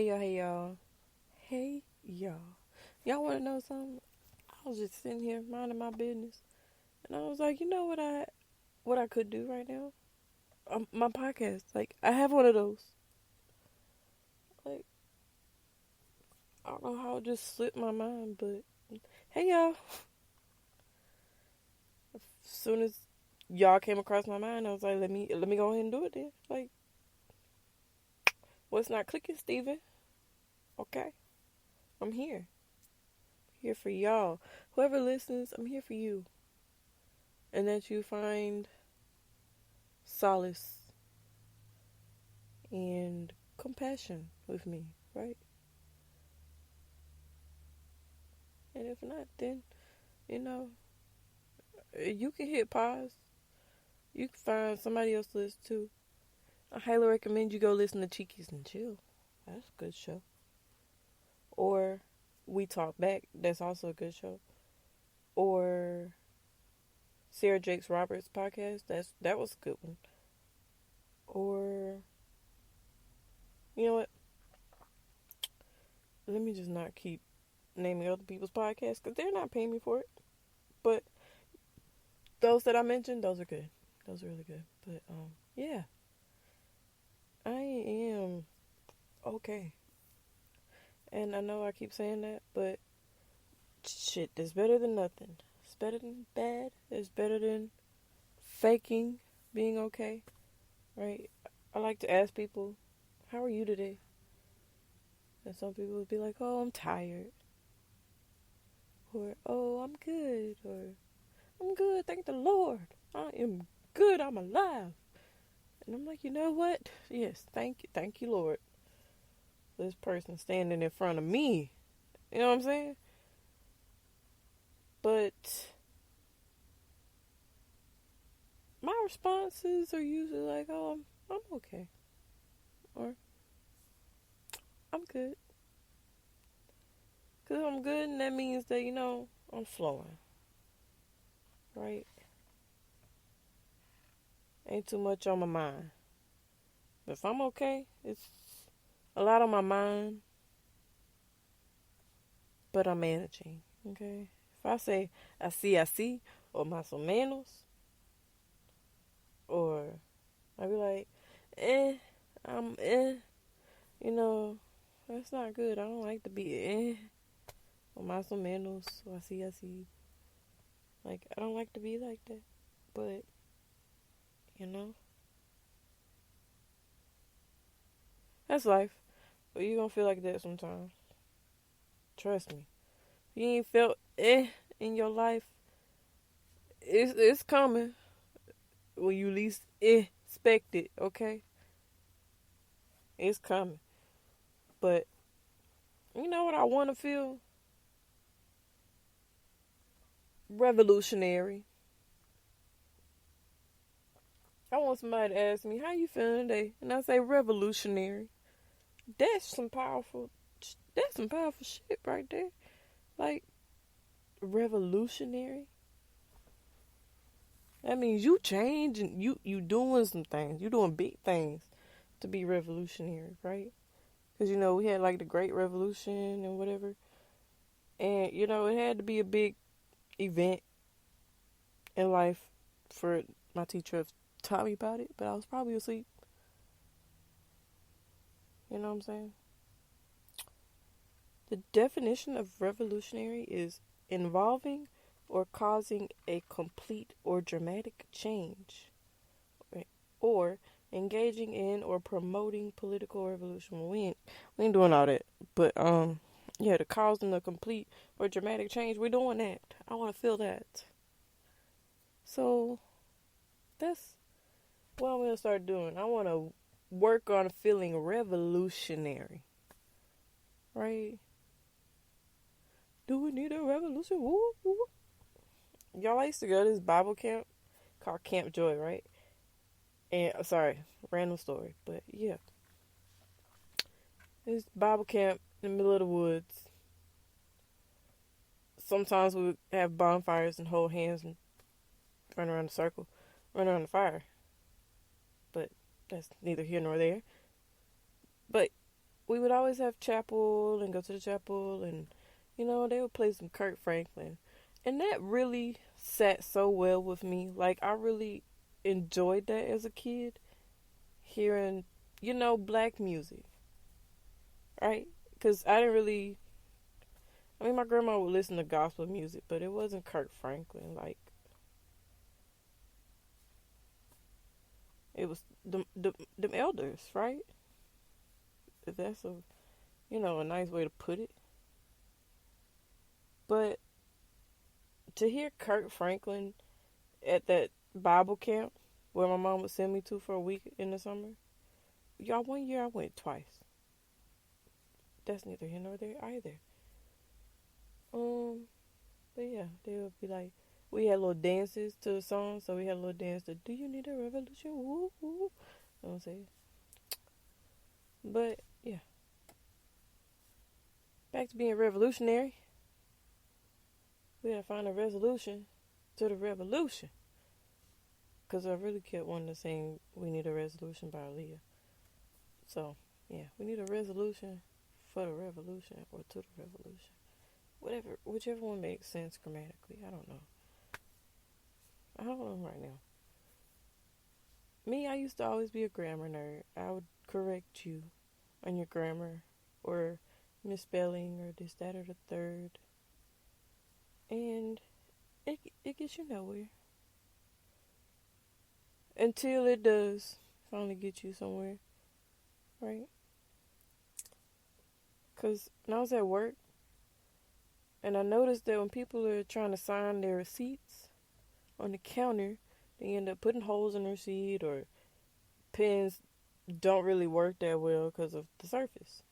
Hey y'all, hey y'all. Hey y'all. Y'all wanna know something? I was just sitting here minding my business. And I was like, you know what I could do right now? My podcast. Like, I have one of those. Like, I don't know how it just slipped my mind, but hey y'all. As soon as y'all came across my mind, I was like, let me go ahead and do it then. Like, what's not clicking, Steven? Okay. I'm here. Here for y'all. Whoever listens, I'm here for you. And that you find solace and compassion with me, right? And if not, then, you know, you can hit pause. You can find somebody else to listen to. I highly recommend you go listen to Cheekies and Chill. That's a good show. Or We Talk Back. That's also a good show. Or Sarah Jakes Roberts podcast. That was a good one. Or, you know what? Let me just not keep naming other people's podcasts because they're not paying me for it. But those that I mentioned, those are good. Those are really good. But yeah, I am okay. And I know I keep saying that, but shit, it's better than nothing. It's better than bad. It's better than faking being okay, right? I like to ask people, how are you today? And some people would be like, oh, I'm tired. Or, oh, I'm good. Or, I'm good, thank the Lord. I am good, I'm alive. And I'm like, you know what? Yes, thank you, Lord. This person standing in front of me. You know what I'm saying? But my responses are usually like, oh, I'm okay. Or, I'm good. Because I'm good, and that means that, I'm flowing. Right? Ain't too much on my mind. But if I'm okay, it's a lot on my mind, but I'm managing. Okay? If I say, I see, or más o menos, or I be like, I'm that's not good. I don't like to be or más o menos, or I see. Like, I don't like to be like that. But, that's life. But you gonna feel like that sometimes. Trust me. If you ain't felt in your life, it's coming when you least expect it, okay? It's coming. But, you know what I want to feel? Revolutionary. I want somebody to ask me, how you feeling today? And I say revolutionary. That's some powerful shit right there. Like, revolutionary. That means you change and you doing some things. You doing big things to be revolutionary, right? Because, we had like the Great Revolution and whatever. And, it had to be a big event in life for my teacher to taught me about it. But I was probably asleep. You know what I'm saying? The definition of revolutionary is involving or causing a complete or dramatic change, right? Or engaging in or promoting political revolution. Well, we ain't doing all that, but yeah, the causing a complete or dramatic change, we're doing that. I want to feel that. So that's what I'm gonna start doing. I want to work on feeling revolutionary, right? Do we need a revolution? Woo, woo. Y'all, I used to go to this Bible camp called Camp Joy, right? And sorry, random story, but yeah, this Bible camp in the middle of the woods. Sometimes we would have bonfires and hold hands and run around the circle, run around the fire. But that's neither here nor there. But we would always have chapel and go to the chapel, and they would play some Kurt Franklin, and that really sat so well with me. Like, I really enjoyed that as a kid, hearing black music, right? Because I didn't really. I mean, my grandma would listen to gospel music, but it wasn't Kurt Franklin. Like, it was them elders, right? If that's a nice way to put it. But to hear Kurt Franklin at that Bible camp where my mom would send me to for a week in the summer, y'all, one year I went twice. That's neither here nor there either. But yeah, they would be like, we had little dances to the song, so we had a little dance to "Do You Need a Revolution?" Woo woo. You know what I'm saying? But yeah, back to being revolutionary. We gotta find a resolution to the revolution. Because I really kept wanting to sing "We Need a Resolution" by Aaliyah. So, yeah, we need a resolution for the revolution or to the revolution. Whichever one makes sense grammatically. I don't know. I don't know right now. Me, I used to always be a grammar nerd. I would correct you on your grammar or misspelling or this, that, or the third. And it gets you nowhere. Until it does finally get you somewhere. Right? Because when I was at work, and I noticed that when people are trying to sign their receipts on the counter, they end up putting holes in the receipt, or pens don't really work that well because of the surface.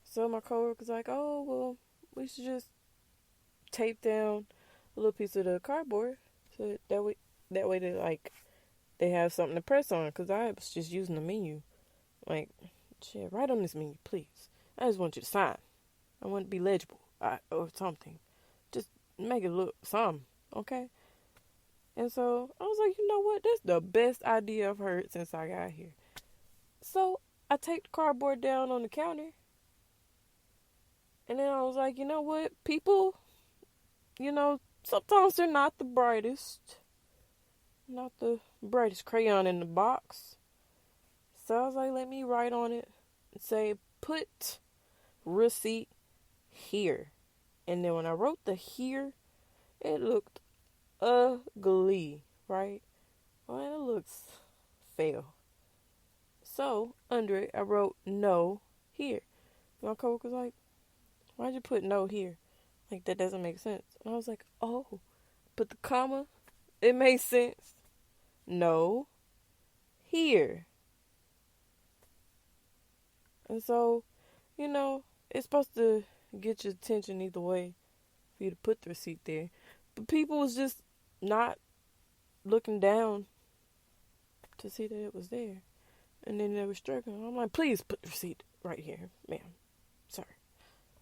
So my coworker's like, "Oh, well, we should just tape down a little piece of the cardboard so that way they have something to press on." Because I was just using the menu. Like, shit, write on this menu, please. I just want you to sign. I want it to be legible or something. Just make it look something, okay? And so I was like, you know what? That's the best idea I've heard since I got here. So I take the cardboard down on the counter. And then I was like, you know what? People, sometimes they're not the brightest. Not the brightest crayon in the box. So I was like, let me write on it and say, put receipt here. And then when I wrote the here, it looked ugly, right? Well, it looks fail. So under it, I wrote no here. My coworker was like, why'd you put no here? Like, that doesn't make sense. And I was like, oh, but the comma, it made sense. No here. And so, it's supposed to get your attention either way for you to put the receipt there. But people was just not looking down to see that it was there. And then they were struggling. I'm like, please put the receipt right here, ma'am. Sorry.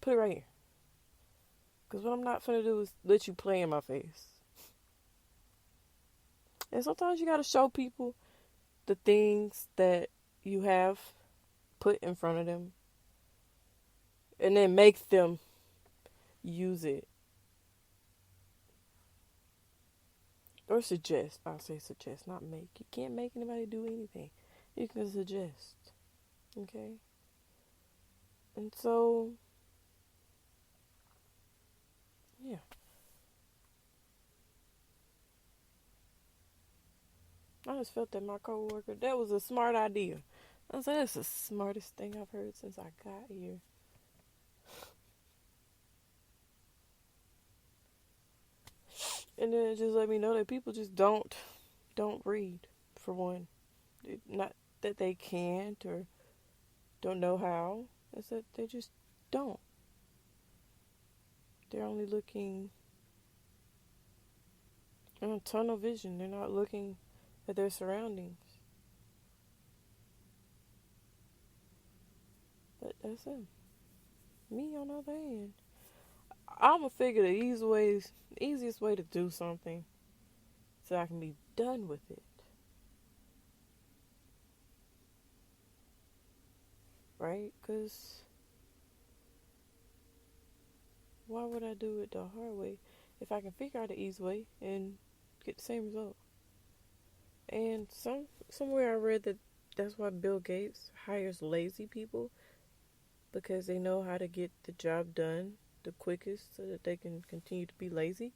Put it right here. Because what I'm not finna do is let you play in my face. And sometimes you gotta show people the things that you have put in front of them. And then make them use it. Or suggest. I'll say suggest, not make. You can't make anybody do anything. You can suggest. Okay? And so, yeah. I just felt that my coworker, that was a smart idea. I was like, that's the smartest thing I've heard since I got here. And then it just let me know that people just don't read, for one. Not that they can't or don't know how. It's that they just don't. They're only looking in tunnel vision. They're not looking at their surroundings. But that's it. Me, on the other hand, I'm gonna figure the easiest way to do something so I can be done with it. right? Because why would I do it the hard way if I can figure out the easy way and get the same result? And somewhere I read that that's why Bill Gates hires lazy people, because they know how to get the job done the quickest so that they can continue to be lazy.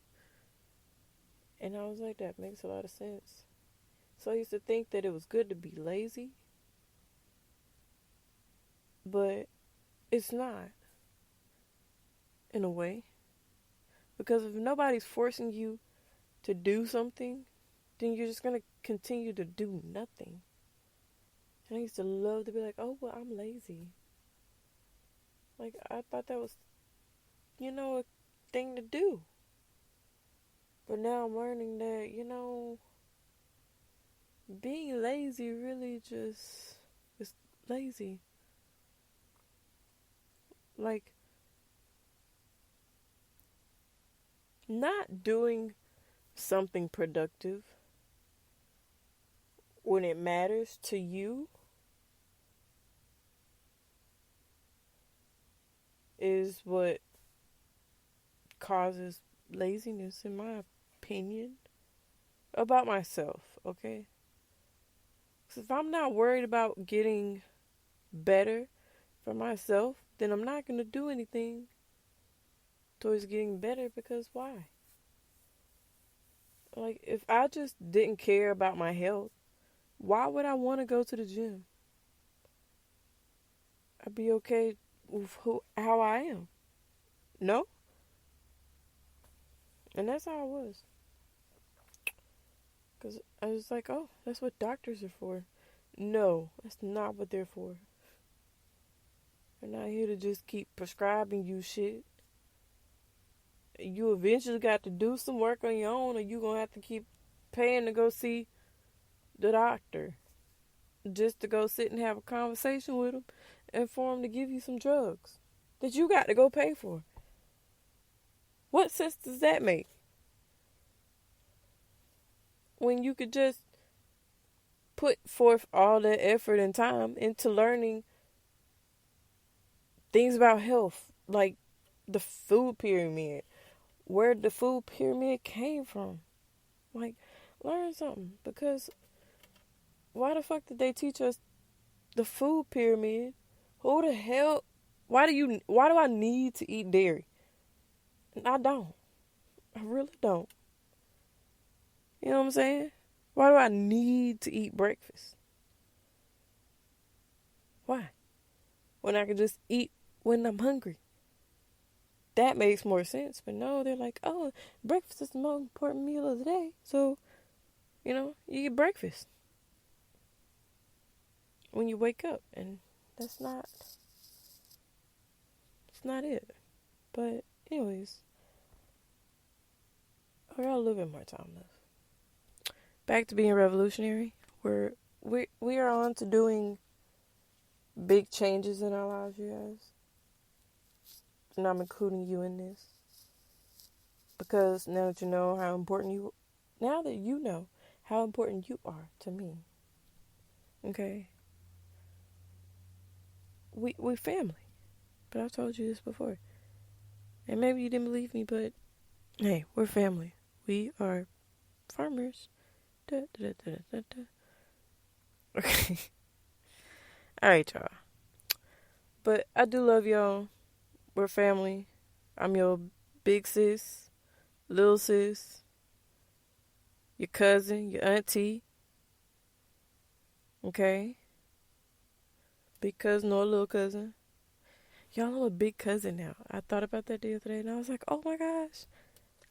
And I was like, that makes a lot of sense. So I used to think that it was good to be lazy, but it's not, in a way. Because if nobody's forcing you to do something, then you're just going to continue to do nothing. And I used to love to be like, oh, well, I'm lazy. Like, I thought that was, a thing to do. But now I'm learning that, being lazy really just is lazy. Like, not doing something productive when it matters to you is what causes laziness, in my opinion, about myself, okay? Because if I'm not worried about getting better for myself, then I'm not going to do anything towards getting better, because why? Like, if I just didn't care about my health, why would I want to go to the gym? I'd be okay with how I am. No? And that's how I was. Because I was like, oh, that's what doctors are for. No, that's not what they're for. They're not here to just keep prescribing you shit. You eventually got to do some work on your own, or you going to have to keep paying to go see the doctor. Just to go sit and have a conversation with him and for him to give you some drugs that you got to go pay for. What sense does that make? When you could just put forth all that effort and time into learning things about health, like the food pyramid, where the food pyramid came from. Like, learn something. Because why the fuck did they teach us the food pyramid? Who the hell? Why do I need to eat dairy? I don't. I really don't. You know what I'm saying? Why do I need to eat breakfast? Why? When I can just eat when I'm hungry. That makes more sense. But no, they're like, oh, breakfast is the most important meal of the day. So, you get breakfast when you wake up. And it's not it. But anyways, I got a little bit more time left. Back to being revolutionary. We are on to doing big changes in our lives, you guys. And I'm including you in this. Because now that you know how important you are to me. Okay? We family. But I've told you this before. And maybe you didn't believe me, but hey, we're family. We are farmers. Da, da, da, da, da. Okay. Alright, y'all. But I do love y'all. We're family. I'm your big sis, little sis, your cousin, your auntie. Okay? Big cousin or little cousin. Y'all, I'm a big cousin now. I thought about that the other day and I was like, oh my gosh,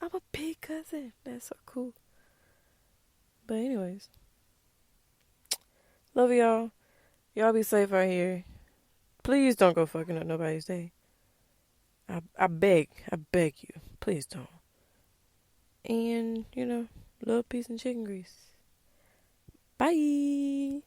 I'm a big cousin. That's so cool. But anyways, love y'all. Y'all be safe out here. Please don't go fucking up nobody's day. I beg you. Please don't. And, love, peace, and chicken grease. Bye.